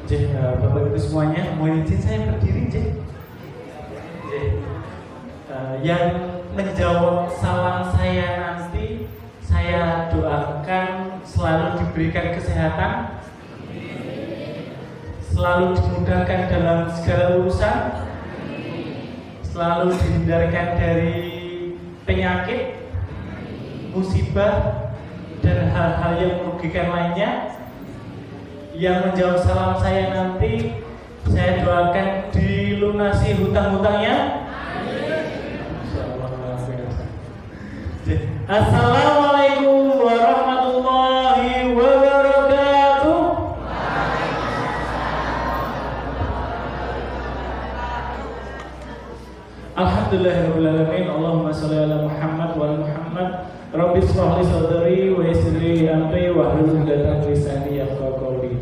Bapak Ibu semuanya, mohon izin saya berdiri, yang menjawab salam saya nanti, saya doakan selalu diberikan kesehatan, selalu dimudahkan dalam segala urusan, selalu dihindarkan dari penyakit, musibah, dan hal-hal yang merugikan lainnya. Yang menjawab salam saya nanti, saya doakan dilunasi hutang-hutangnya. Assalamualaikum warahmatullahi wabarakatuh. Alhamdulillahirrahmanirrahim. Allahumma sholli ala Muhammad wa ala Muhammad. Rabbi shrah li sadri wa yassir li amri wahlul 'uqdatam min lisani yafqahu qawli.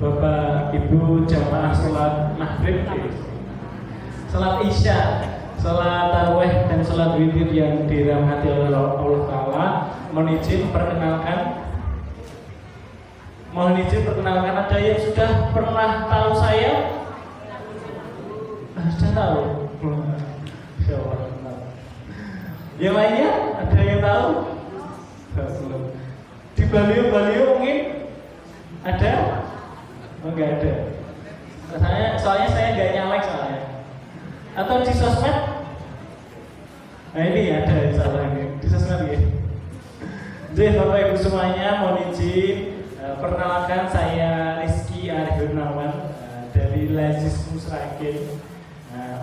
Bapak Ibu jamaah salat maghrib, salat isya, salat tarawih dan salat witir yang dirahmati oleh Allah Taala, mohon izin perkenalkan ada yang sudah pernah tahu saya? Sudah tahu? Yang lainnya ada yang tahu? Di Balio mungkin ada? Oh, enggak ada. Soalnya saya nggak nyalek soalnya. Atau di sosmed? Nah ini ada salah ini di sosmed ya. Jadi Bapak Ibu semuanya, mohon izin perkenalkan saya Rizky Arif Gunawan dari Lazis Musrakin.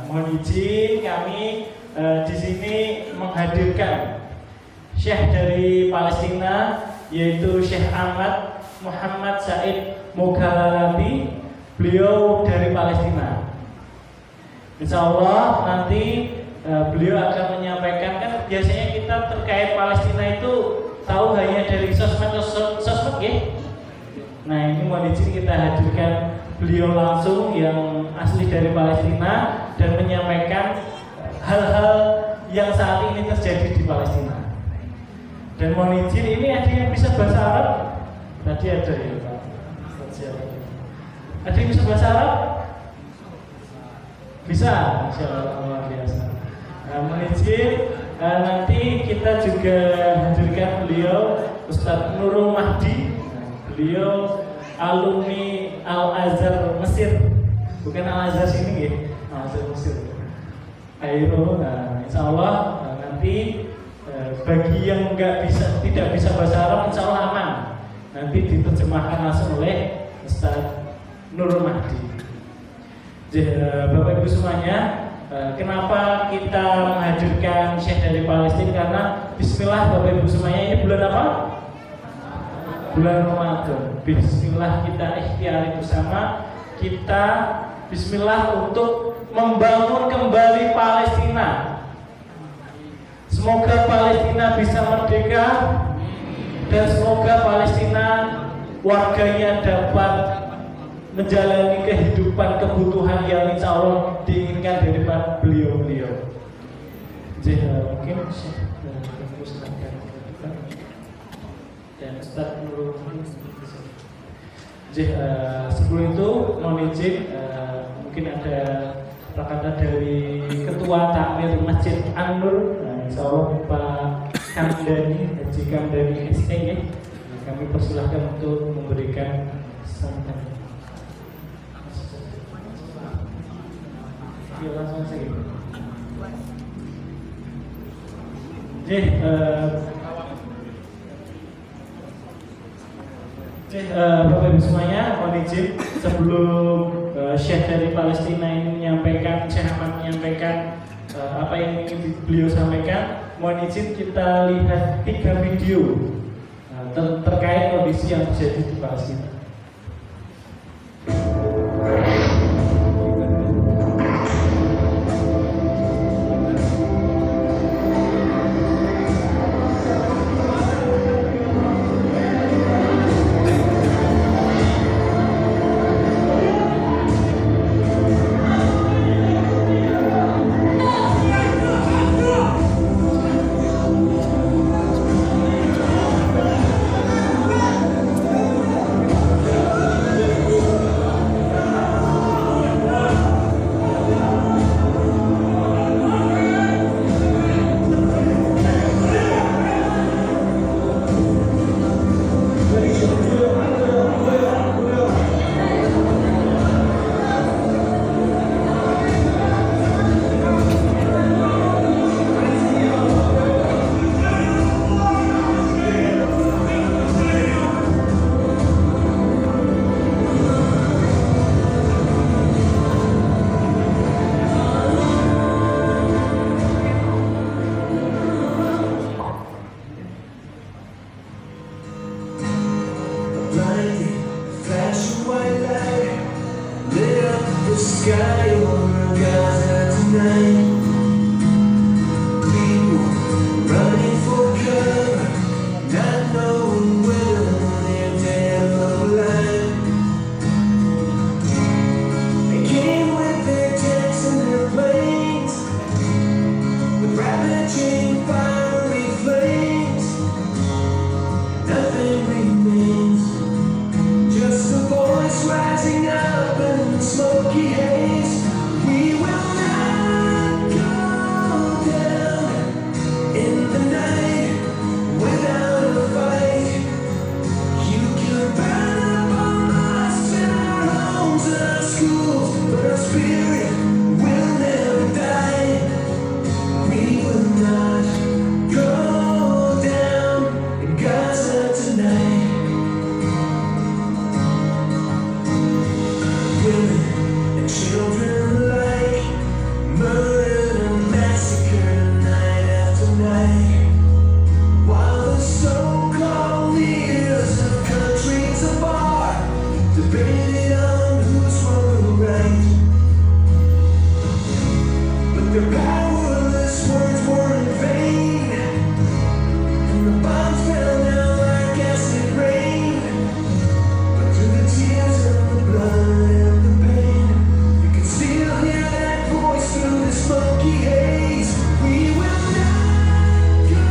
Mohon izin kami di sini menghadirkan Syekh dari Palestina, yaitu Syekh Ahmad Muhammad Said Moghalalabi. Beliau dari Palestina. Insya Allah nanti beliau akan menyampaikan, kan biasanya kita terkait Palestina itu tahu hanya dari sosmed ya. Nah ini mohon izin kita hadirkan beliau langsung yang asli dari Palestina dan menyampaikan hal-hal yang saat ini terjadi di Palestina. Dan mohon izin, ini ada yang bisa bahasa Arab? Tadi ada ya Pak. Ada yang bisa bahasa Arab? Bisa, insya Allah, luar biasa. Mohon izin, nanti kita juga hadirkan beliau Ustadz Nurul Mahdi. Beliau alumni Al-Azhar Mesir, bukan Al-Azhar sini ya, Al-Azhar Mesir. Ayo, insya Allah nanti bagi yang tidak bisa bahasa Arab, insya Allah aman. Nanti diterjemahkan langsung oleh Ustadz Nurul Mahdi. Bapak Ibu semuanya, kenapa kita menghadirkan Syekh dari Palestina? Karena Bismillah Bapak Ibu semuanya, ini bulan apa? Bulan Ramadan. Bismillah kita ikhtiari bersama. Kita Bismillah untuk membangun kembali Palestina. Semoga Palestina bisa merdeka dan semoga Palestina warganya dapat menjalani kehidupan kebutuhan yang insya Allah diinginkan dari beliau-beliau. Mungkin dan Ustaz Nurul. Sebelum itu mohon izin, mungkin ada kata-kata dari Ketua Takmir Masjid An-Nur, insya Allah Pak Kamdani, Haji Kamdani SE ya. Kami persilahkan untuk memberikan sambutan. Ya, langsung saja. Bapak Ibu semuanya, mohon izin sebelum Syekh dari Palestina ini menyampaikan, Syekh Ahmad menyampaikan apa yang ingin beliau sampaikan, mohon izin kita lihat 3 video terkait kondisi yang terjadi di Palestina. sky over Gaza tonight. People running for cover, not knowing whether they're dead or alive. They came with their tanks and their planes, with ravaging fiery flames. Nothing remains, just a voice rising up in the smoky haze. We will not go down in the night without a fight. You can burn up our mosques and our homes and our schools, but our spirit will never die. We will not go down in Gaza tonight. Women and children alike, murdered and massacred night after night, while the so-called leaders of countries apart debated on who's wrong or right. But their powerless words were in vain, and the bombs fell down like acid rain. But through the tears and the blood and the pain, you can still hear that voice through the smoky haze. We will not go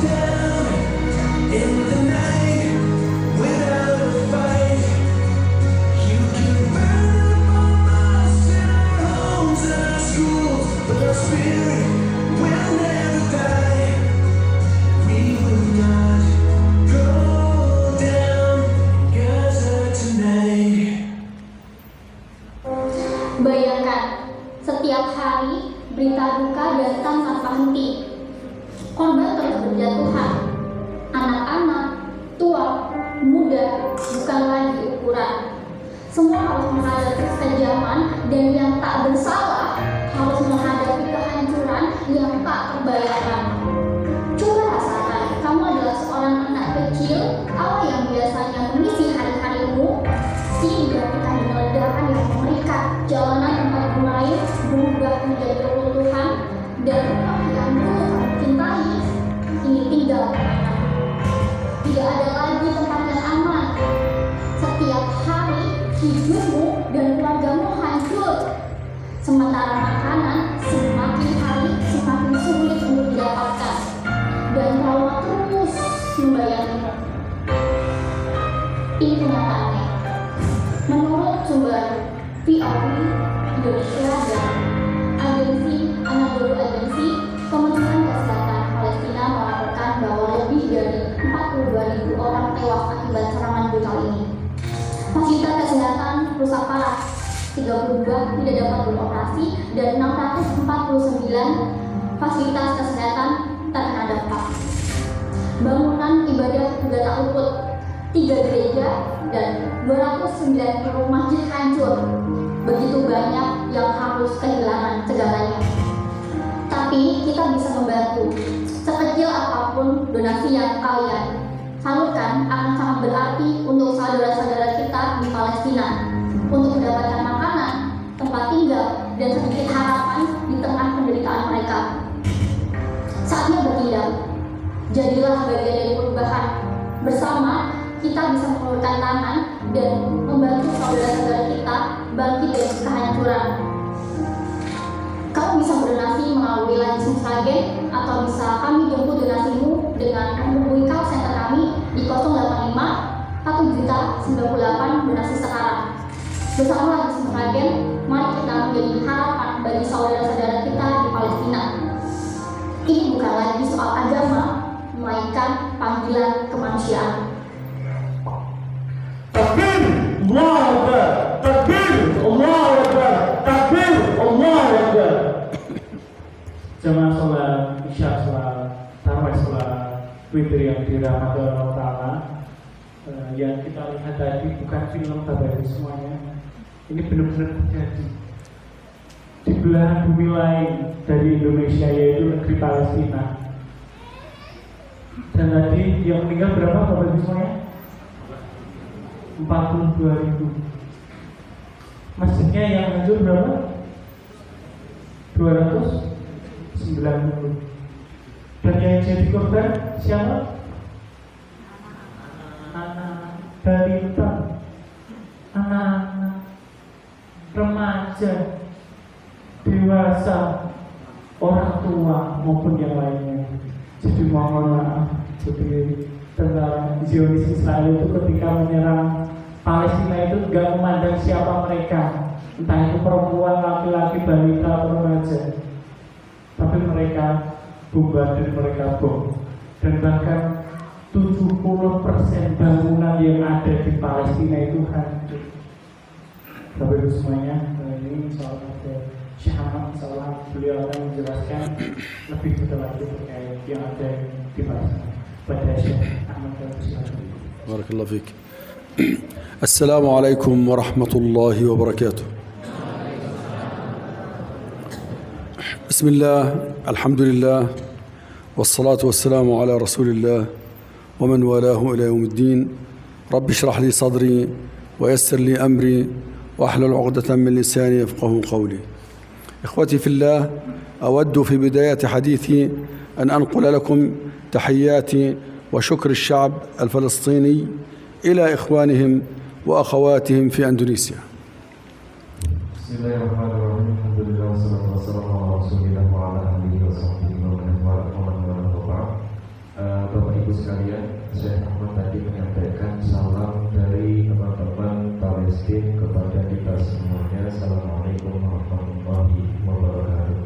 down in the night without a fight. You can burn up our mosques and our homes and our schools, but our spirit will never die. We will not go down in Gaza tonight. Bayangkan, setiap hari berita duka datang tanpa henti. Korban terus berjatuhan. Anak-anak, tua, muda, bukan lagi ukuran. Semua harus menghadapi kekejaman, dan yang tak bersalah harus menghadapi kehancuran yang tak terbayangkan. Coba rasakan, kamu adalah seorang anak kecil, Allah yang biasanya mengisi hari-harimu, kini digantikan dengan ledakan yang mengerikan. Jalanan tempat bermain berubah menjadi reruntuhan, dan rumah yang dulu kamu cintai kini tinggal mengenang. Tidak ada lagi tempat yang aman. Setiap hari hidupmu dan keluargamu hancur, sementara makanan semakin hari semakin sulit untuk didapatkan, dan trauma terus membayangimu. Ini kenyataannya. Menurut sumber POV Indonesia dan agensi Anadolu Agency, Kementerian Kesehatan Palestina melaporkan bahwa lebih dari 42.000 orang tewas akibat serangan brutal ini. Fasilitas kesehatan rusak parah, 32 tidak dapat beroperasi, dan 649 fasilitas kesehatan terkena dampak. Bangunan ibadah juga tak luput, 3 gereja dan 290 masjid hancur. Begitu banyak yang harus kehilangan segalanya. Tapi kita bisa membantu. Sekecil apapun donasi yang kalian salurkan akan sangat berarti untuk saudara-saudara kita di Palestina, untuk mendapatkan makanan, tempat tinggal, dan sedikit harapan di tengah penderitaan mereka. Saatnya bertindak. Jadilah bagian dari perubahan. Bersama kita bisa mengulurkan tangan dan membantu saudara-saudara kita bangkit dari kehancuran. Kamu bisa berdonasi melalui line Sragen, atau bisa kami jemput donasimu dengan menghubungi call center kami di 085 1.098 donasi sekarang. Bersama line Sragen, mari kita menjadi harapan bagi saudara-saudara kita di Palestina. Ini bukan lagi soal agama, melainkan panggilan kemanusiaan. Takbir, Allahu Akbar. Takbir, Allahu Akbar. Takbir, Allahu Akbar. Jamaah sholat isya, sholat tarawih, sholat witir yang dirahmati Allah Ta'ala. Yang kita lihat tadi bukan film tabayun semuanya. Ini benar-benar terjadi di belahan bumi lain dari Indonesia, yaitu negeri Palestina. Dan tadi yang meninggal berapa Bapak Ibu semuanya? 42.000. Masih Jumlahnya yang hancur berapa? 290. Dan yang jadi korban siapa? Anak balita, anak-anak, remaja, dewasa, orang tua maupun yang lainnya. Jadi mohon maaf, jadi tentara Zionis Israel itu ketika menyerang Palestina itu nggak memandang siapa mereka, entah itu perempuan, laki-laki, balita, remaja, tapi mereka bombardir, mereka bom, dan bahkan 70% bangunan yang ada di Palestina itu hancur. Bapak Ibu semuanya, ini soal ada Syekh Ahmad, insyaallah beliau akan menjelaskan lebih detail lagi terkait yang ada di Palestina. Pada Syekh Ahmad, silakan. Barakallahu fiik. Assalamualaikum warahmatullahi wabarakatuh. Bismillah, alhamdulillah, wassalatu wassalamu ala rasulillah wa man walahu ila yawmiddin. Rabbi shrah li sadri wa yassir li amri wa ahlul 'uqdatan min lisani yafqahu qawli. Ikhwati fillah, أود في بداية حديثي أن أنقل لكم تحياتي وشكر الشعب الفلسطيني إلى إخوانهم وأخواتهم في أندونيسيا. Bismillahirrahmanirrahim. Alhamdulillah wassalatu wassalamu ala Rasulillah wa ala alihi wa sahbihi wa man wala. Bapak Ibu sekalian, Syekh Ahmad tadi menyampaikan salam dari teman-teman Palestina kepada kita semuanya. Assalamualaikum warahmatullahi wabarakatuh.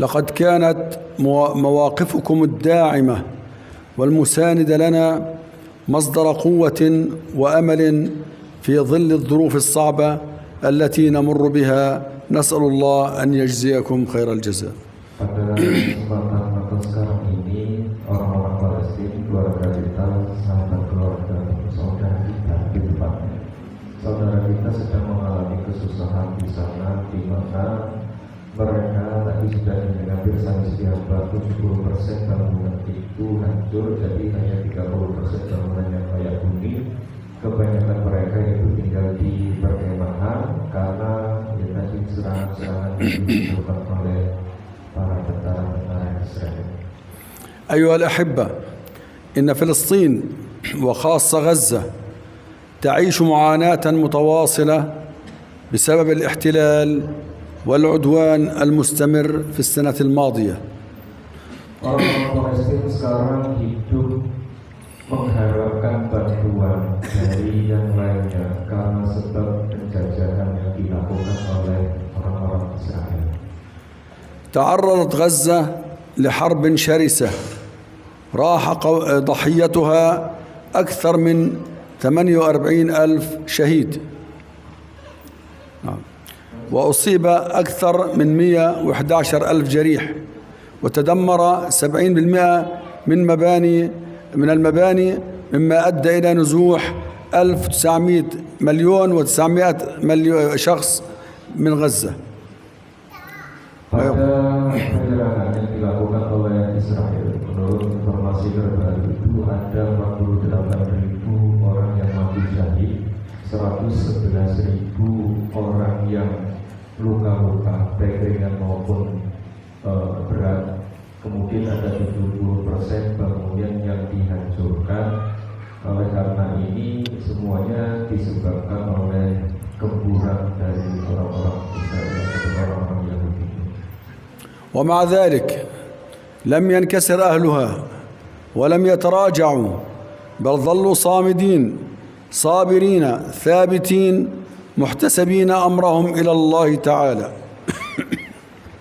لقد كانت مواقفكم الداعمة والمساندة لنا مصدر قوة وأمل في ظل الظروف الصعبة التي نمر بها. نسأل الله أن يجزيكم خير الجزاء. Pada kesempatan atau sekarang ini, orang-orang Palestina, keluarga kita, sahabat keluarga, saudara kita di tempatnya. Saudara kita sedang mengalami kesusahan di sana, di mana mereka tadi sudah hampir sampai 70% bangunan itu hancur, jadi hanya 30% bangunan yang layak huni. Kebanyakan mereka itu tinggal di perkemahan karena tadi serangan-serangan itu dilakukan oleh para tentara Israel. أيها الأحبة، إن فلسطين وخاصة غزة تعيش معاناة متواصلة بسبب الاحتلال والعدوان المستمر في السنة الماضية. Orang-orang Palestina sekarang hidup mengharapkan bantuan dari yang lainnya karena sebab penjajahan yang dilakukan oleh orang-orang Israel. تعرضت غزة لحرب شرسة راح ضحيتها أكثر من 48,000 شهيد، وأصيب أكثر من 111,000 جريح، وتدمر 70% من المباني مما أدى إلى نزوح 1,900,000,900,000 شخص من غزة. Pada penyerangan yang dilakukan oleh Israel, menurut informasi terbaru itu ada 48.000 orang yang mati syahid, 111.000 orang yang luka-luka, baik ringan maupun berat. Kemudian ada 70% bangunan yang dihancurkan. Oleh karena ini semuanya disebabkan oleh gemburan dari orang-orang Israel atau orang-orang Yahudi. ومع ذلك لم ينكسر أهلها ولم يتراجعوا، بل ظلوا صامدين صابرين ثابتين محتسبين أمرهم إلى الله تعالى.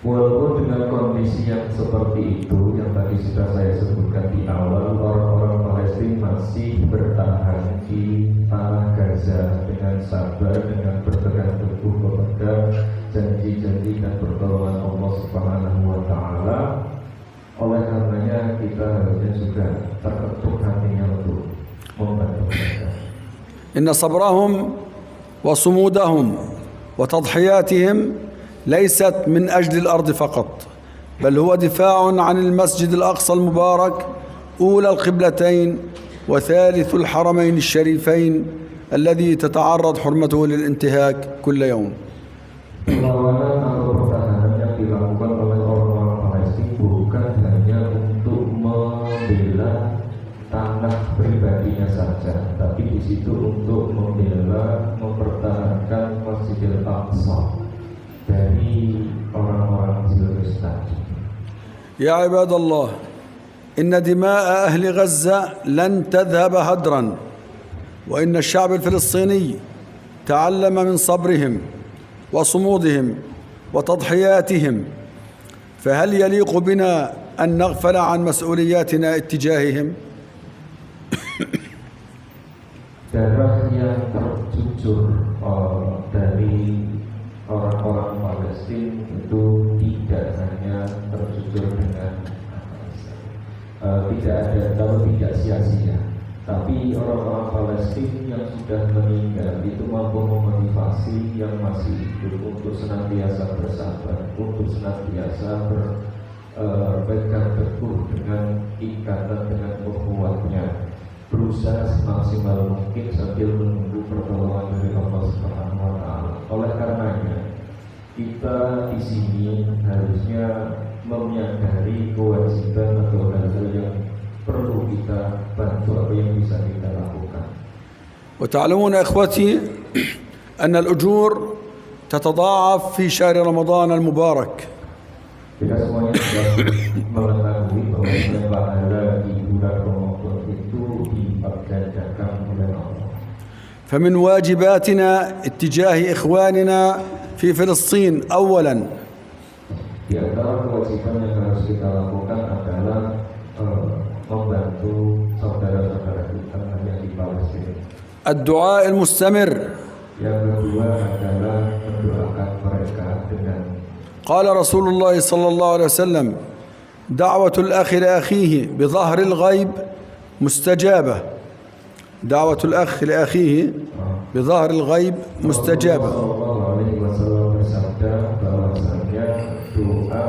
Walaupun dengan kondisi yang seperti itu yang tadi sudah saya sebutkan di awal, orang-orang Palestina masih bertahan di tanah Gaza dengan sabar, dengan berpegang teguh kepada janji-janji dan pertolongan Allah Subhanahu wa Ta'ala. Oleh karenanya kita harusnya juga terketuk hatinya untuk membantu mereka. إن صبرهم وصمودهم وتضحياتهم ليست من أجل الأرض فقط، بل هو دفاع عن المسجد الأقصى المبارك أولى القبلتين وثالث الحرمين الشريفين الذي تتعرض حرمته للانتهاك كل يوم. Perlawanan atau pertahanan yang dilakukan oleh orang-orang Palestina bukan hanya untuk membela tanah pribadinya saja, tapi di situ untuk membela, mempertahankan Masjidil Aqsa dari orang-orang Zionis tadi. يا عباد الله، إن دماء أهل غزة لن تذهب هدرا، وإن الشعب الفلسطيني تعلم من صبرهم وصمودهم وتضحياتهم، فهل يليق بنا أن نغفل عن مسؤولياتنا اتجاههم؟ Darah yang tercucur dari orang-orang Palestina itu tidak hanya tercucur dengan tidak sia-sia, tapi orang-orang Palestina yang sudah meninggal itu mampu memotivasi yang masih hidup untuk senantiasa bersabar, untuk senantiasa berpegang teguh dengan ikatan, dengan ukhuwahnya, berusaha semaksimal mungkin sambil menunggu pertolongan dari Allah Subhanahu wa Ta'ala. Oleh karenanya, kita di sini harusnya menyadari kewajiban atau hal-hal yang perlu kita bantu atau yang bisa kita lakukan. وتعلمون إخوتي أن الأجور تتضاعف في شهر رمضان المبارك. Kita semuanya sudah mengetahui bahwa pahala di bulan Ramadan itu dipergandakan oleh Allah. فمن واجباتنا اتجاه إخواننا في فلسطين أولا Di antara kewajiban yang harus kita lakukan adalah membantu saudara-saudara kita yang di Palestina. الدعاء المستمر. Yang kedua adalah mendoakan mereka dengan قال رسول الله صلى الله عليه وسلم: دعوة الأخ لأخيه بظهر الغيب مستجابة. دعوة الأخ لأخيه بظهر الغيب مستجابة. Sallallahu alaihi wasallam bersabda bahwasanya doa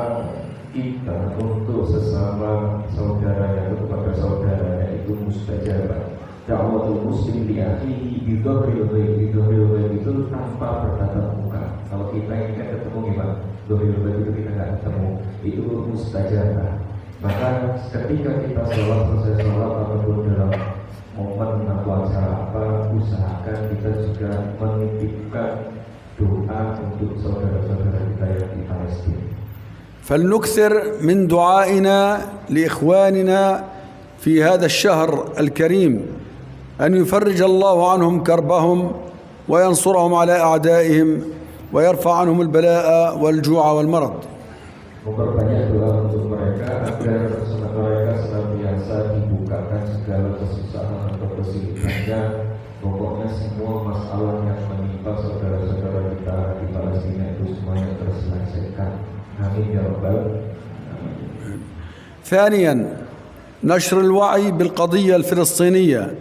kita untuk sesama saudara yang kepada saudaranya itu mustajabah. Da'watul muslim li akhihi bi dhahril ghaib itu tanpa bertatap muka. Kalau kita ini kan ketemu gimana? Dhahril ghaib itu kita nggak ketemu, itu mustajabah. Maka ketika kita selesai sholat ataupun dalam momen atau acara apa, usahakan kita juga menitipkan doa untuk saudara-saudara kita yang di Palestina. فلنكثر من دعائنا لإخواننا في هذا الشهر الكريم أن يفرج الله عنهم كربهم وينصرهم على أعدائهم ويرفع عنهم البلاء والجوع والمرض. Memperbanyak doa untuk mereka agar mereka senantiasa dibukakan segala kesusahan atau kesulitannya. Pokoknya semua masalah yang menimpa saudara-saudara kita di Palestina itu semuanya terselesaikan. Amin ya rabbal alamin. ثانيا نشر الوعي بالقضية الفلسطينية.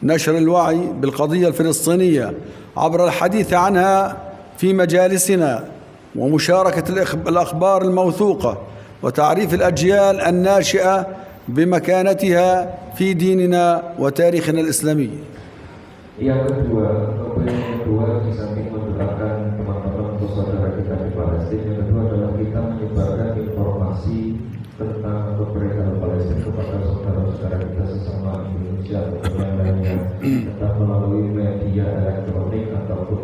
نشر الوعي بالقضية الفلسطينية عبر الحديث عنها في مجالسنا ومشاركة الأخبار الموثوقة وتعريف الأجيال الناشئة بمكانتها في ديننا وتاريخنا الإسلامي. Yang kedua di samping mendoakan teman-teman atau saudara kita di Palestina, yang kedua adalah kita menyebarkan informasi tentang kemerdekaan Palestina kepada saudara-saudara kita sesama Indonesia atau yang lainnya, entah melalui media elektronik ataupun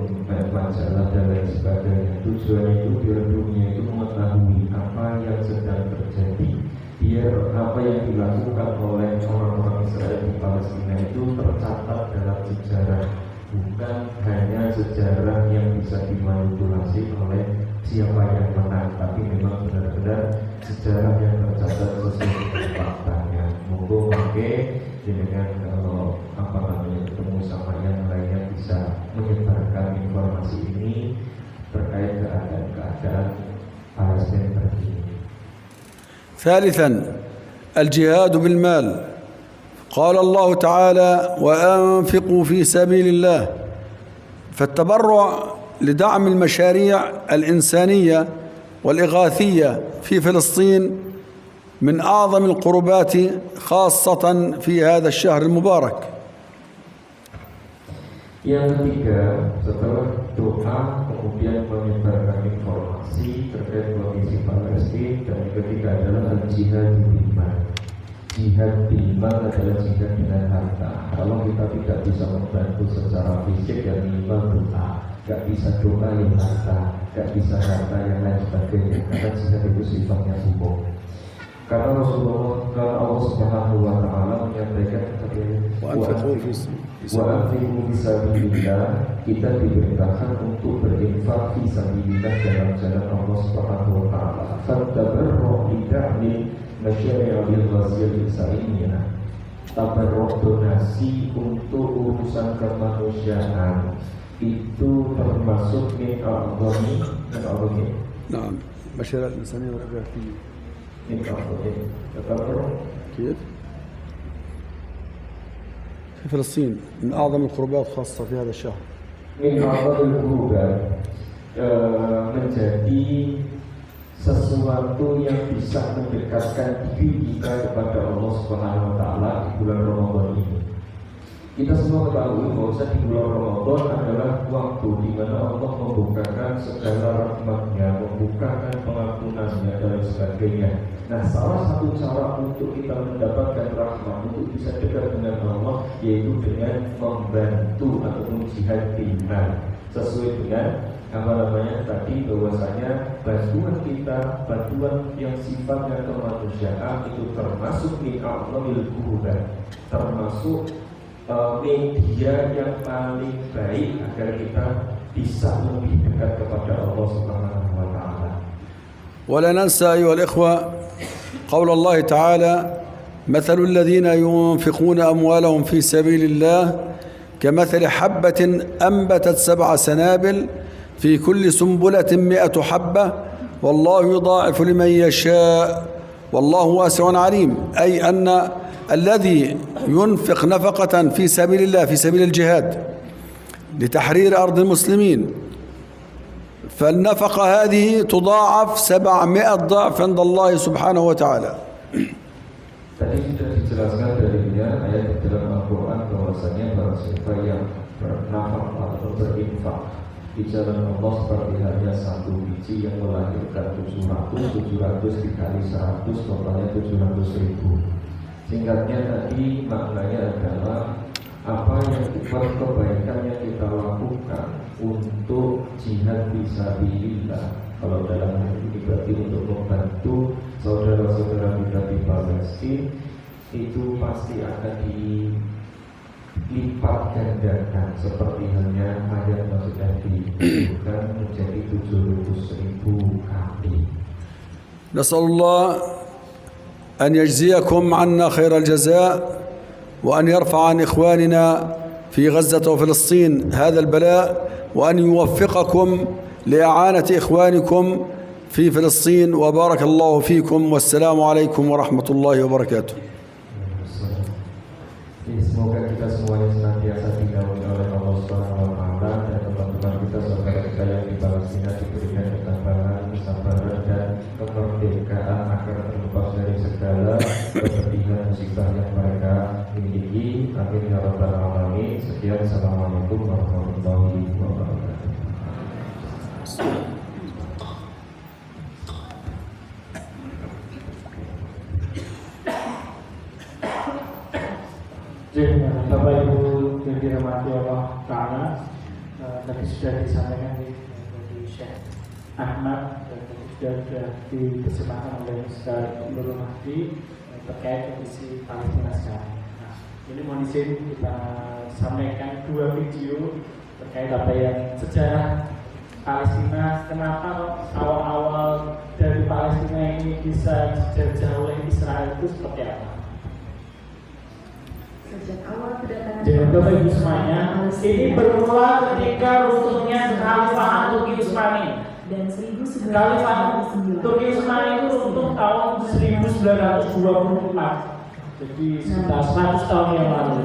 majalah dan lain sebagainya. Tujuannya itu biar dunia itu mengetahui apa yang sedang terjadi, biar apa yang dilakukan oleh orang-orang Israel di Palestina itu tercatat dalam sejarah, bukan hanya sejarah yang bisa dimanipulasi oleh siapa yang menang, tapi memang benar-benar sejarah yang tercatat sesuai dengan faktanya. Monggo dengan ketemu sama yang lainnya bisa menyebarkan informasi ini terkait keadaan Palestina terkini. ثالثا الجهاد بالمال. قال الله تعالى: وأنفقوا في سبيل الله. فالتبرع لدعم المشاريع الإنسانية والإغاثية في فلسطين من أعظم القربات خاصة في هذا الشهر المبارك. Yang ketiga, setelah doa kemudian menyebarkan informasi terkait kondisi Palestina, dan yang ketiga adalah jihad iman. Jihad iman adalah jihad dengan harta. Kalau kita tidak bisa membantu secara fisik, ya minimal doa. Gak bisa doa yang harta, gak bisa harta yang lain sebagainya. Karena jihad itu sifatnya umum. Karena Rasulullah, kalau Allah Subhanahu wa Ta'ala menyampaikan wa'afiru fisabilillah, kita diperintahkan untuk berinfak fisabilillah dalam jalan Allah Subhanahu wa Ta'ala. Fattabarru lida'mi masyari'il ghazil sa'inina. Tabarru donasi untuk urusan kemanusiaan itu termasuk min a'zami نعم مشاريع الإنسانية والإغاثية كيف؟ في فلسطين من أعظم القربات خاصة في هذا الشهر. من أعظم القربات menjadi sesuatu yang bisa mendekatkan diri kita kepada Allah Subhanahu wa Ta'ala di bulan Ramadan ini. Kita semua ketahui bahwa di bulan Ramadan adalah waktu di mana Allah membukakan segala rahmat-Nya, membukakan pengampunannya dan sebagainya. Nah, salah satu cara untuk kita mendapatkan rahmat, untuk bisa dekat dengan Allah, yaitu dengan membantu ataupun jihad iman. Sesuai dengan tadi bahwasanya bantuan kita, bantuan yang sifatnya kemanusiaan itu termasuk min a'zamil qurbat, termasuk media yang paling baik agar kita bisa lebih dekat kepada Allah Subhanahu wa Ta'ala. ولا ننسى أيها الإخوة قول الله تعالى مثل الذين ينفقون أموالهم في سبيل الله كمثل حبة أنبتت 7 سنابل في كل سنبلة 100 حبة والله يضاعف لمن يشاء والله واسع عليم. أي أن الذي ينفق نفقة في سبيل الله في سبيل الجهاد لتحرير أرض المسلمين فالنفقة هذه تضاعف 700 ضعف عند الله سبحانه وتعالى. Tadi sudah dijelaskan darinya ayat di dalam Al-Quran bahwasanya barang siapa yang bernafak atau berinfak di jalan Allah seperti halnya satu biji yang melahirkan 700 dikali 100 totalnya 700.000. Singkatnya tadi maknanya adalah apa yang kebaikan yang kita lakukan untuk jihad fisabilillah. Kalau dalam hal ini berarti untuk membantu saudara-saudara kita di Palestina, itu pasti akan dilipat gandakan seperti halnya ayat maksudnya diberikan menjadi 700.000 kali. Nasallallahu أن يجزيكم عنا خير الجزاء وأن يرفع عن إخواننا في غزة وفلسطين هذا البلاء وأن يوفقكم لإعانة إخوانكم في فلسطين وبارك الله فيكم والسلام عليكم ورحمة الله وبركاته. Semoga kita semuanya senantiasa dinaungi oleh Allah Subhanahu wa Ta'ala, dan teman-teman kita, saudara kita yang di Palestina diberikan ketabahan, kesabaran dan kemerdekaan agar terlepas dari segala kepedihan musibah yang mereka miliki. Amin ya rabbal alamin. Sekian, assalamualaikum warahmatullahi wabarakatuh. Bapak Ibu yang dirahmati Allah Ta'ala, tadi sudah disampaikan di Syekh Ahmad dan sudah diterjemahkan oleh Ustaz Nurul Mahdi terkait kondisi Palestina sekarang. Nah, ini mohon izin kita sampaikan 2 video terkait apa yang sejarah Palestina, kenapa awal-awal dari Palestina ini bisa dijajah oleh Israel itu seperti apa. Sejak awal kedatangan Bapak Ibu semuanya, ini bermula ketika runtuhnya Khalifah Turki Utsmani. dan 1949 Khalifah Turki Utsmani itu runtuh tahun 1924. Jadi sekitar 100 tahun yang lalu.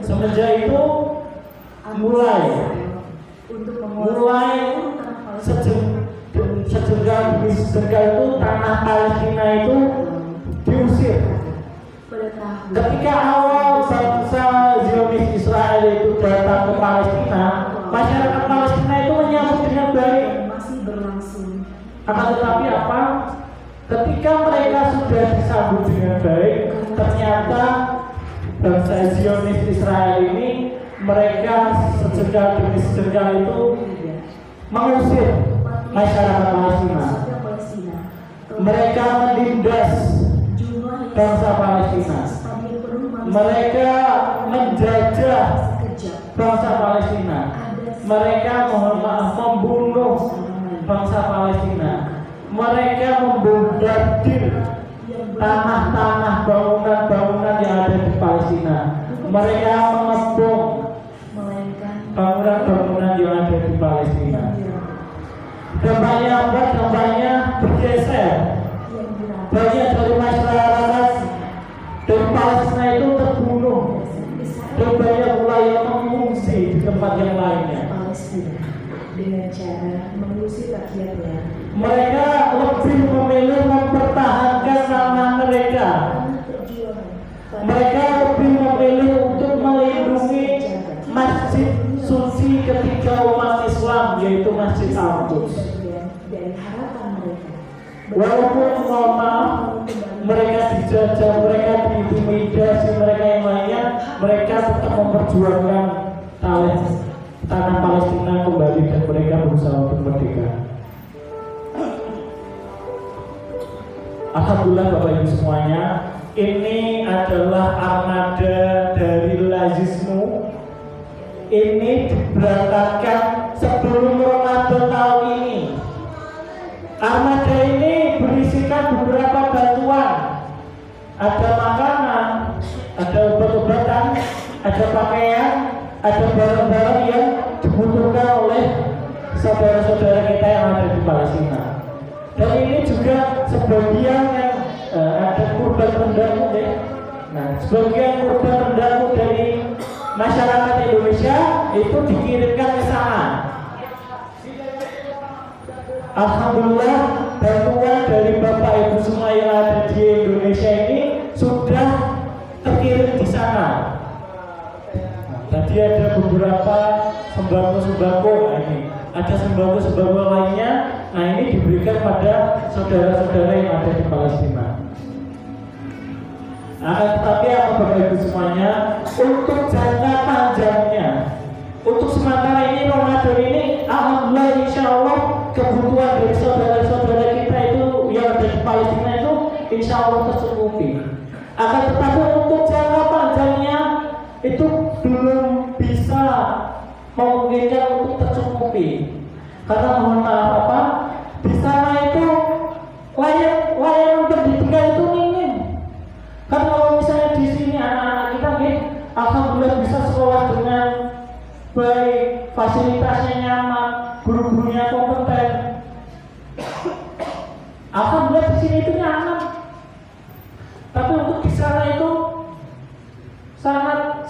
Semenjak itu mulai sejengkal demi sejengkal itu tanah Palestina itu diusir. Ketika awal bangsa Zionis Israel itu datang ke Palestina, masyarakat Palestina itu menyambut dengan baik. masih berlangsung. Akan tetapi apa? Ketika mereka sudah disambut dengan baik, ternyata bangsa Zionis Israel ini mereka sejengkal demi sejengkal itu mengusir masyarakat Palestina. Palestina. Mereka menindas Jumlah bangsa Palestina. stabil penuh manusia Mereka menjajah sekejap. bangsa Palestina. Mereka membunuh bangsa Palestina. Mereka membombardir tanah-tanah bangunan-bangunan yang ada di Palestina. Mereka mengebom Melainkan bangunan-bangunan yang ada di Palestina. Dampaknya apa? Dampaknya bergeser. yang dirata Banyak dari masyarakat dari Palestina itu terbunuh, dan banyak pula yang mengungsi di tempat yang lainnya. Palestina dengan cara mengusir rakyatnya. Mereka lebih memilih mempertahankan nama mereka. Tanah perjuangan. Mereka lebih memilih untuk melindungi masjid suci ketiga umat Islam, yaitu Masjid Al-Quds. Dari harapan mereka. Walaupun mohon maaf mereka dijajah, mereka diintimidasi, mereka yang lainnya, mereka tetap memperjuangkan tanah Palestina kembali dan mereka berusaha untuk merdeka. Alhamdulillah Bapak Ibu semuanya, ini adalah armada dari Lazismu. Ini diberangkatkan sebelum Ramadan tahun ini. Armada ini berisikan beberapa bantuan. Ada makanan, ada obat-obatan, ada pakaian, ada barang-barang yang dibutuhkan oleh saudara-saudara kita yang ada di Palestina. Dan ini juga sebagian yang ada kurban rendamu ya. Nah, sebagian kurban rendamu dari masyarakat Indonesia itu dikirimkan ke sana. Alhamdulillah bantuan dari Bapak Ibu semua yang ada di Indonesia ini sudah terkirim di sana. Tadi ada beberapa sembako-sembako, ini ada sembako-sembako lainnya. Nah, ini diberikan pada saudara-saudara yang ada di Palestina. Tetapi apa Bapak Ibu semuanya, untuk jangka panjangnya, untuk sementara ini Ramadan ini, alhamdulillah insya Allah kebutuhan dari saudara-saudara kita itu yang ada di Palestina itu insya Allah tercukupi. Akan tetapi untuk jangka panjangnya itu belum bisa memungkinkan untuk tercukupi. Karena mohon maaf apa, di sana itu layanan pendidikan itu minim. Kan kalau misalnya di sini anak-anak kita nih, alhamdulillah bisa sekolah dengan baik, fasilitasnya nyaman, guru-gurunya kompeten. Alhamdulillah di sini itu nyaman. Tapi untuk di sana itu sangat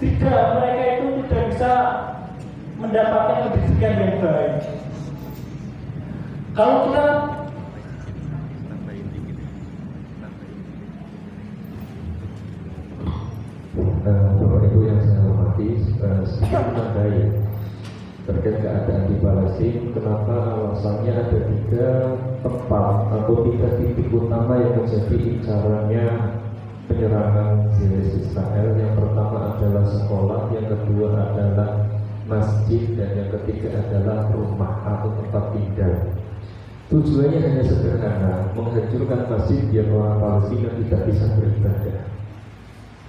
tidak, mereka itu tidak bisa mendapatkan pendidikan yang baik. Kalau kita Bapak Ibu yang saya hormati, sedikit menandai terkait keadaan di Palestina. Kenapa alasannya ada 3 tempat atau 3 titik utama yang menjadi incarannya penyerangan Zionis Israel. Yang pertama adalah sekolah, yang kedua adalah masjid, dan yang ketiga adalah rumah atau tempat tinggal. Tujuannya hanya sederhana, menghancurkan masjid biar orang Palestina tidak bisa beribadah,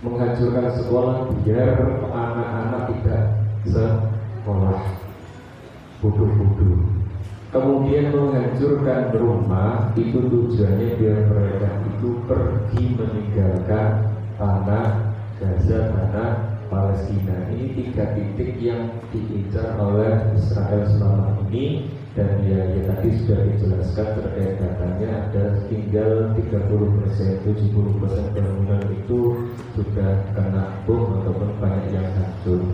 menghancurkan sekolah biar anak-anak tidak sekolah, bodoh-bodoh. Kemudian menghancurkan rumah, itu tujuannya biar mereka itu pergi meninggalkan tanah Gaza, tanah Palestina. Ini 3 titik yang diincar oleh Israel selama ini. Dan ya tadi sudah dijelaskan terkait datanya, ada tinggal 30%, 70% bangunan itu sudah kena bom ataupun banyak yang hancur.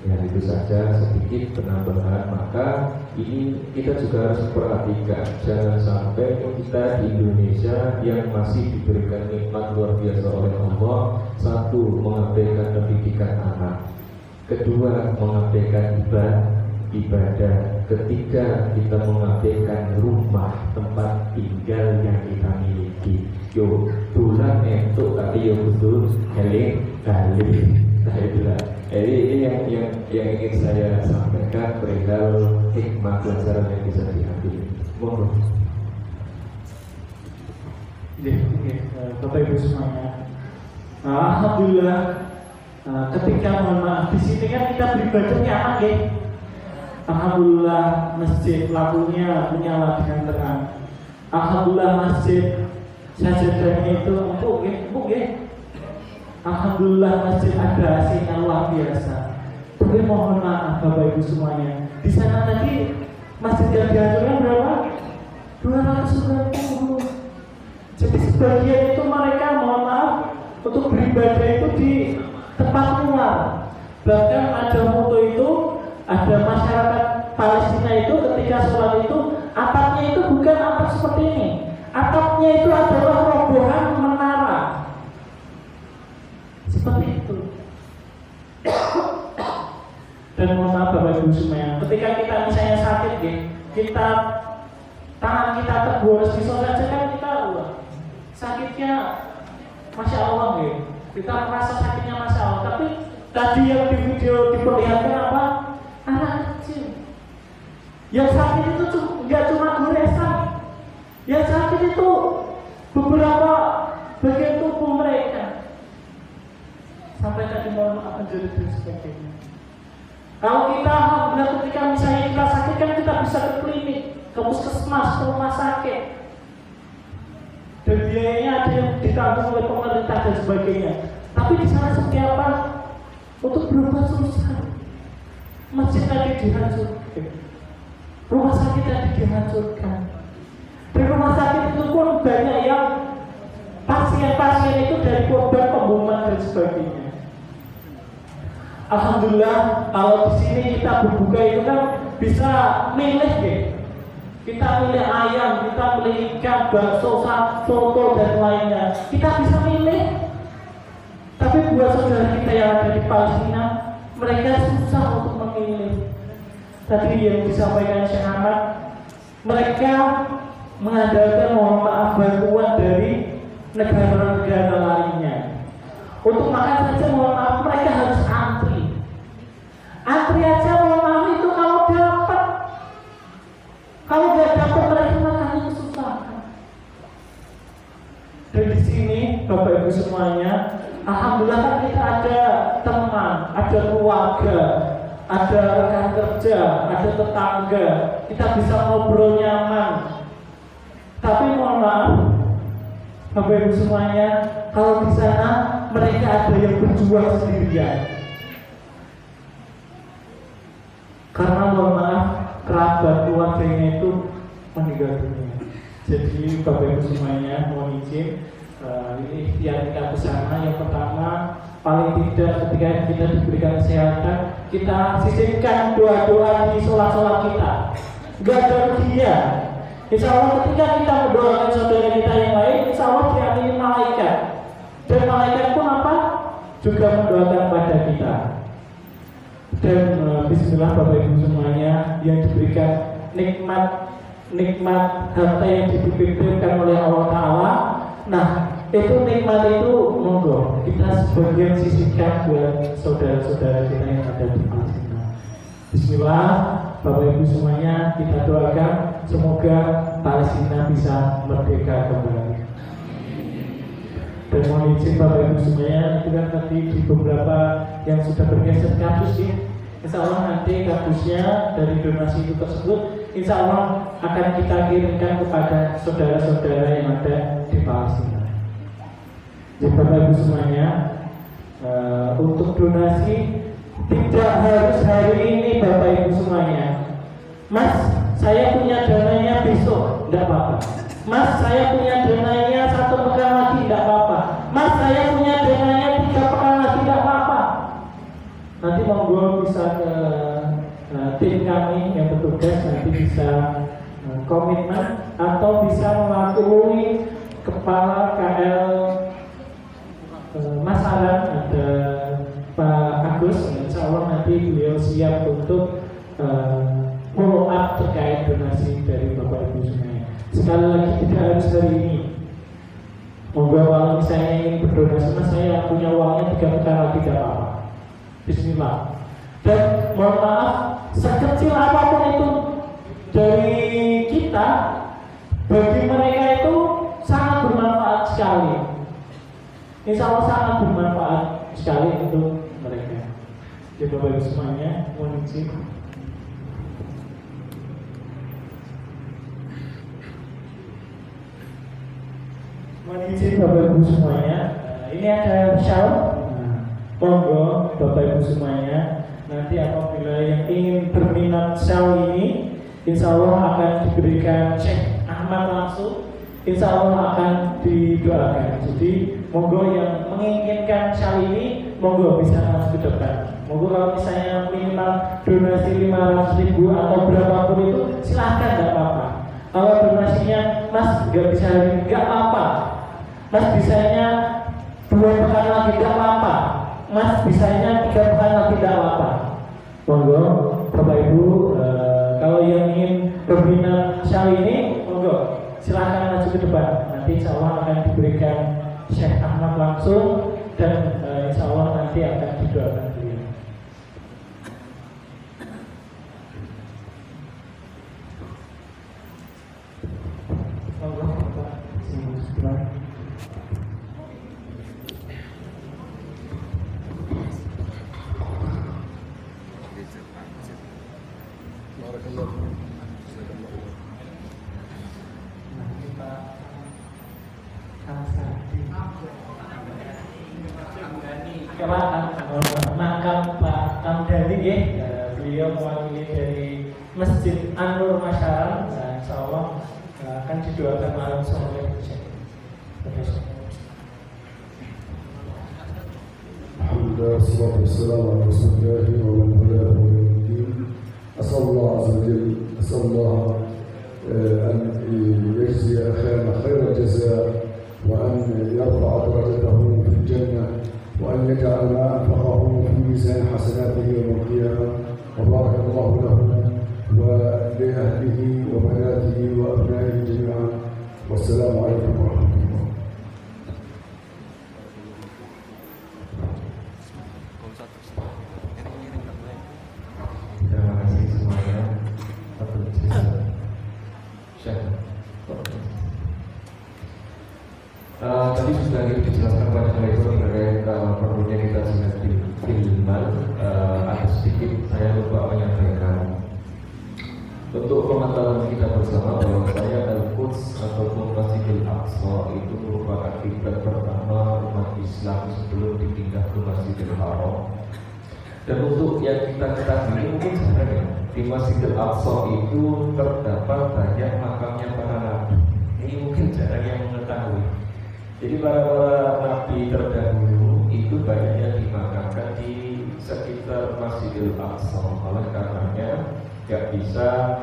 Ya itu saja sedikit penambahan. Maka ini kita juga harus perhatikan, jangan sampai kita di Indonesia yang masih diberikan nikmat luar biasa oleh Allah, satu, mengabaikan pendidikan anak, kedua, mengabaikan ibadah, ketiga, kita mengabaikan rumah tempat tinggal yang kita miliki. Yo bulan entuk tapi yo betul eling kali. Nah itulah. Ini yang ingin saya sampaikan perihal hikmah pelajaran yang bisa diambil. Mohon. Bapak Ibu semuanya, alhamdulillah. Ketika mohon maaf di sini kan kita beribadah nyaman ya. Alhamdulillah masjid lampunya menyala dengan terang. Alhamdulillah masjid sajadahnya itu empuk ya. Alhamdulillah masjid ada AC-nya luar biasa. Tapi mohon maaf Bapak Ibu semuanya, di sana tadi masjid yang dihancurkan berapa? 290. Jadi sebagian itu mereka mohon maaf untuk beribadah itu di tempat luar. Bahkan ada foto itu, ada masyarakat Palestina itu ketika sholat itu atapnya itu bukan atap seperti ini. Atapnya itu adalah robohan menara. Seperti itu. Dan mohon maaf Bapak Ibu semuanya, ketika kita misalnya sakit ya, kita tangan kita terboros di saja kan kita sakitnya Masya Allah ya. Kita merasa sakitnya Masya Allah. Tapi tadi yang di video diperlihatkan apa? Anak kecil. Yang sakit itu nggak cuma goresan. Yang sakit itu beberapa bagian tubuh mereka. Sampai tadi mohon maaf menjerit dan sebagainya. Kalau kita alhamdulillah ketika misalnya kita sakit kan kita bisa ke klinik, ke puskesmas, ke rumah sakit. Dan biayanya ada yang ditanggung oleh pemerintah dan sebagainya. Tapi di sana seperti apa? Untuk berobat susah. Masjid tadi dihancurkan, rumah sakit tadi dihancurkan. Di rumah sakit itu pun banyak yang pasien-pasien itu dari korban pembunuhan dan sebagainya. Alhamdulillah kalau di sini kita berbuka itu kan bisa milih ya. Kita milih ayam, kita milih ikan, bakso, soto dan lainnya. Kita bisa milih. Tapi buat saudara kita yang ada di Palestina, mereka susah untuk memilih. Tadi yang disampaikan Syekh Ahmad, mereka mengandalkan mohon maaf bantuan dari negara-negara lainnya. Untuk makan saja mohon maaf mereka harus antri. Antri aja mohon maaf itu kalau dapat. Kalau nggak dapat mereka makannya kesusahan. Dan di sini Bapak Ibu semuanya, alhamdulillah kan kita ada teman, ada keluarga, ada rekan kerja, ada tetangga, kita bisa ngobrol nyaman. Tapi mohon maaf Bapak Ibu semuanya, kalau di sana mereka ada yang berjuang sendirian. Karena mohon maaf kerabat keluarganya itu meninggal dunia. Jadi Bapak Ibu semuanya mohon izin, ini ikhtiar kita bersama. Yang pertama, paling tidak ketika kita diberikan kesehatan, kita sisipkan doa-doa di sholat-sholat kita. Gak ada ruginya. Insya Allah ketika kita mendoakan saudara kita yang lain, insya Allah diamini malaikat. Dan malaikat pun apa? Juga mendoakan pada kita. Dan bismillah Bapak Ibu semuanya, yang diberikan nikmat harta yang dititipkan oleh Allah Ta'ala. Nah itu nikmat itu monggo kita sebagian sisihkan buat saudara-saudara kita yang ada di Palestina. Bismillah Bapak Ibu semuanya, kita doakan semoga Palestina bisa merdeka kembali. Dan mohon izin Bapak Ibu semuanya, itu kan tadi di beberapa yang sudah bergeser kardus ya. Insya Allah nanti kardusnya dari donasi itu tersebut insya Allah akan kita kirimkan kepada saudara-saudara yang ada di Palestina. Jadi Bapak Ibu semuanya, untuk donasi tidak harus hari ini Bapak Ibu semuanya. Mas, saya punya dananya besok, tidak apa-apa. Mas, saya punya dananya 1 pekan lagi, tidak apa-apa. Mas, saya punya dananya 3 pekan lagi, tidak apa-apa. Nanti monggo bisa ke tim kami yang bertugas, nanti bisa komitmen atau bisa melalui kepala KL Masaran, ada Pak Agus. Insya Allah nanti beliau siap untuk follow up terkait donasi dari Bapak Ibu semuanya. Sekali lagi tidak harus hari ini. Monggo kalau misalnya ingin berdonasi, mas saya punya uangnya 3 pekan lagi, tidak apa-apa. Bismillah. Dan mohon maaf, sekecil apapun itu dari kita, bagi mereka itu sangat bermanfaat sekali. Insya Allah sangat bermanfaat sekali untuk mereka. Ya Bapak Ibu semuanya, mohon izin. Mohon izin Bapak Ibu semuanya. Ini ada shawl. Monggo Bapak Ibu semuanya. Nanti apabila yang ingin berminat shawl ini, insya Allah akan diberikan Syekh Ahmad langsung. Insya Allah akan didoakan. Jadi monggo yang menginginkan shawl ini, monggo bisa masuk ke depan. Monggo kalau misalnya minimal donasi 500.000 atau berapapun itu, silahkan, tidak apa-apa. Kalau donasinya mas nggak bisa hari ini, nggak apa-apa. Mas bisanya 2 pekan lagi, nggak apa-apa. Mas bisanya 3 pekan lagi, tidak apa-apa. Monggo Bapak Ibu, kalau yang ingin berminat shawl ini, monggo silahkan maju ke depan. Nanti insya Allah akan diberikan Syekh Ahmad langsung, dan insya Allah nanti akan didoakan beliau. Monggo Bapak, silakan. Makam Pak Kamdani ya, beliau mewakili dari Masjid An-Nur Masyarakat. Insya Allah akan didoakan langsung oleh Syekh. Alhamdulillah, wassalatu wassalamu ala rasulillah wa man walahu ila yaumid. Asallallahu azza wa jalla, asallallahu an yajzi akhana khairal jazaa wa an yarfa'a darajatahu fil jannah وأن يجعل ما أنفقه في ميزان حسناته يوم القيامة وبارك الله له ولأهله وبناته وأبنائه جميعا والسلام عليكم ورحمة الله. Terima kasih semuanya. Tadi sudah dijelaskan pada Ibu terkait perlunya kita sudah filman. Ada sedikit saya lupa menyampaikan untuk pengetahuan kita bersama bahwa saya Al-Quds ataupun Masjidil Aqsa itu merupakan kiblat pertama umat Islam sebelum dipindah ke Masjidil Haram. Dan untuk yang kita ketahui mungkin sebenarnya di Masjidil Aqsa itu terdapat banyak makamnya para nabi. Ini mungkin jarang yang mengetahui. Jadi para nabi terdahulu itu banyak yang dimakamkan di sekitar Masjidil Aqsa. Oleh karenanya nggak bisa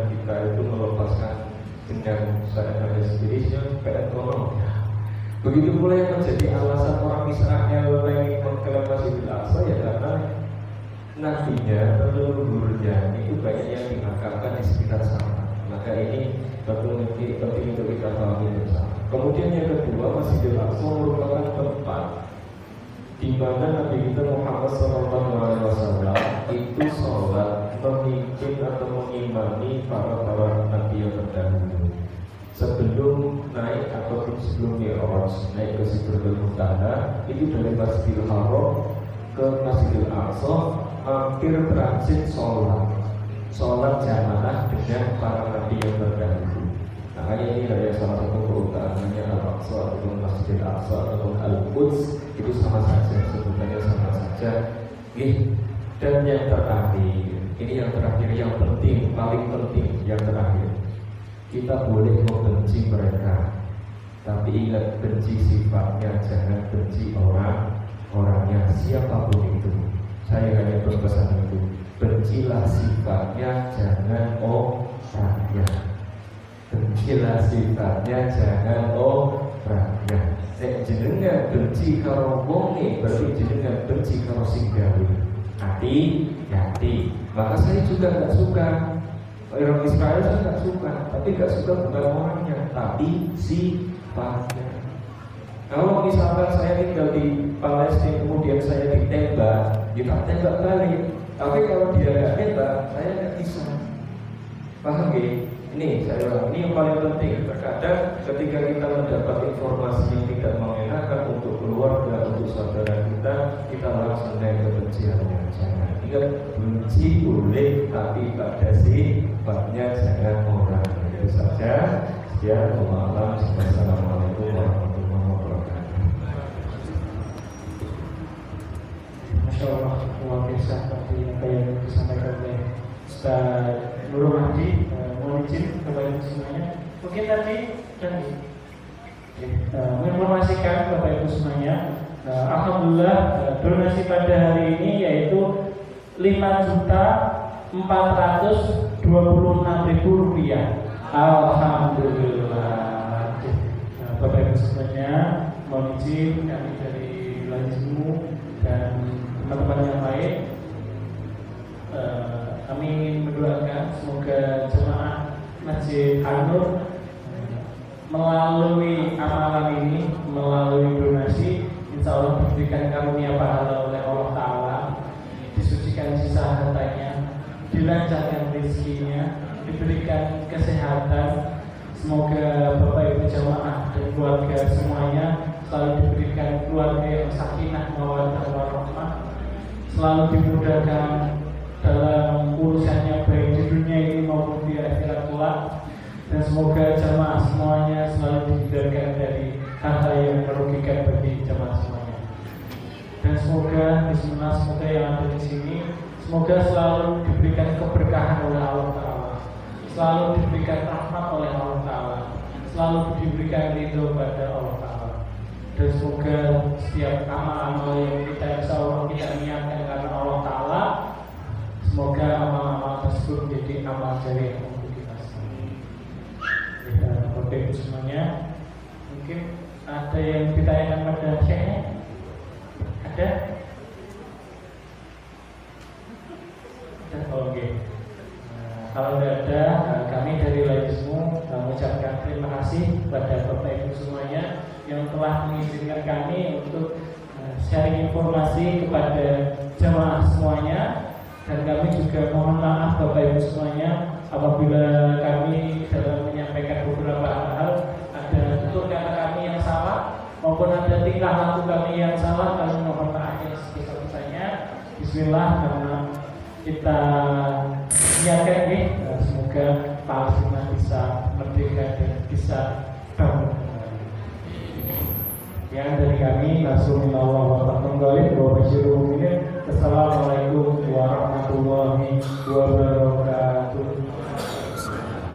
kita itu melepaskan dengan saya sendiri supaya tolong. Begitu pula yang menjadi alasan orang Israel ingin mengklaim Masjidil Aqsa ya karena nabinya, leluhurnya itu banyak yang dimakamkan di sekitar sana. Maka ini penting untuk kita pahami bersama. Kemudian yang kedua, Masjidil Aqsa merupakan tempat di mana Nabi kita Muhammad SAW itu sholat memimpin atau mengimami para nabi yang terdahulu sebelum naik ataupun sebelum Mi'raj, naik ke Sidratul Muntaha itu dari Masjidil Haram ke Masjidil Aqsa hampir transit sholat jamaah dengan para nabi yang terdahulu. Makanya ini ada salah satu keutamaannya Al-Aqsa ataupun Masjidil Aqsa ataupun Al-Quds itu sama saja, sebutannya sama saja. Dan yang terakhir, ini yang terakhir yang penting, paling penting yang terakhir, kita boleh membenci mereka, tapi ingat benci sifatnya, jangan benci orangnya siapapun itu. Saya hanya berpesan itu, bencilah sifatnya, jangan orangnya. Bencilah sifatnya, jangan orangnya. Nek jenengan benci karo wonge, berarti jenengan benci karo sing gawe. Hati. Maka saya juga nggak suka. Orang Israel saya nggak suka, tapi nggak suka bukan orangnya, tapi sifatnya. Kalau misalkan saya tinggal di Palestina kemudian saya ditembak, kita tembak balik. Tapi kalau dia nggak tembak, saya nggak bisa. Paham ya? Ini saya ulang, ini yang paling penting. Terkadang ketika kita mendapat informasi yang tidak mengenakan untuk keluarga, untuk saudara kita langsung naik kebenciannya. Jangan. Ingat, benci boleh, tapi pada sifatnya jangan orang. Itu saja. Sekian, wassalamualaikum warahmatullahi wabarakatuh. Masya Allah, luar biasa tadi apa yang disampaikan oleh Ustaz Nurul Mahdi. Mohon izin kepada semuanya. Mungkin tadi menginformasikan Bapak Ibu semuanya. Alhamdulillah donasi pada hari ini yaitu Rp5.426.000. Alhamdulillah. Bapak Ibu semuanya, mohon izin kami dari Lajmu dan teman-teman yang lain, kami ingin mendoakan semoga jemaah Masjid An-Nur melalui amalan ini, melalui donasi, insya Allah diberikan karunia pahala oleh Allah Ta'ala, disucikan sisa hartanya, dilancarkan rezekinya, diberikan kesehatan. Semoga Bapak Ibu jamaah dan keluarga semuanya selalu diberikan keluarga yang sakinah mawaddah warahmah, selalu dimudahkan dalam urusannya baik di dunia ini maupun di akhirat kelak, dan semoga jamaah semuanya selalu dihindarkan dari hal-hal yang merugikan bagi jamaah semuanya. Dan semoga bismillah, semoga yang ada di sini semoga selalu diberikan keberkahan oleh Allah Ta'ala, selalu diberikan rahmat oleh Allah Ta'ala, selalu diberikan ridho pada Allah Ta'ala. Dan semoga setiap amal-amal yang kita insya Allah kita niatkan karena Allah Ta'ala, semoga amal-amal tersebut menjadi amal jariah untuk kita semua. Bapak Ibu semuanya, mungkin ada yang ditanyakan pada Syekhnya? Ada? Oke. Kalau tidak ada, kami dari Lajmu mengucapkan terima kasih kepada Bapak Ibu semuanya yang telah mengizinkan kami untuk sharing informasi kepada jemaah semuanya. Dan kami juga mohon maaf Bapak Ibu semuanya apabila kami dalam menyampaikan beberapa hal ada tutur kata kami yang salah maupun ada tingkah laku kami yang salah, kami mohon maaf yang sebesar-besarnya. Bismillah, karena kita niatkan nih, semoga Palestina bisa merdeka dan bisa bangun kembali. Yang dari kami, Assalamualaikum warahmatullahi wabarakatuh.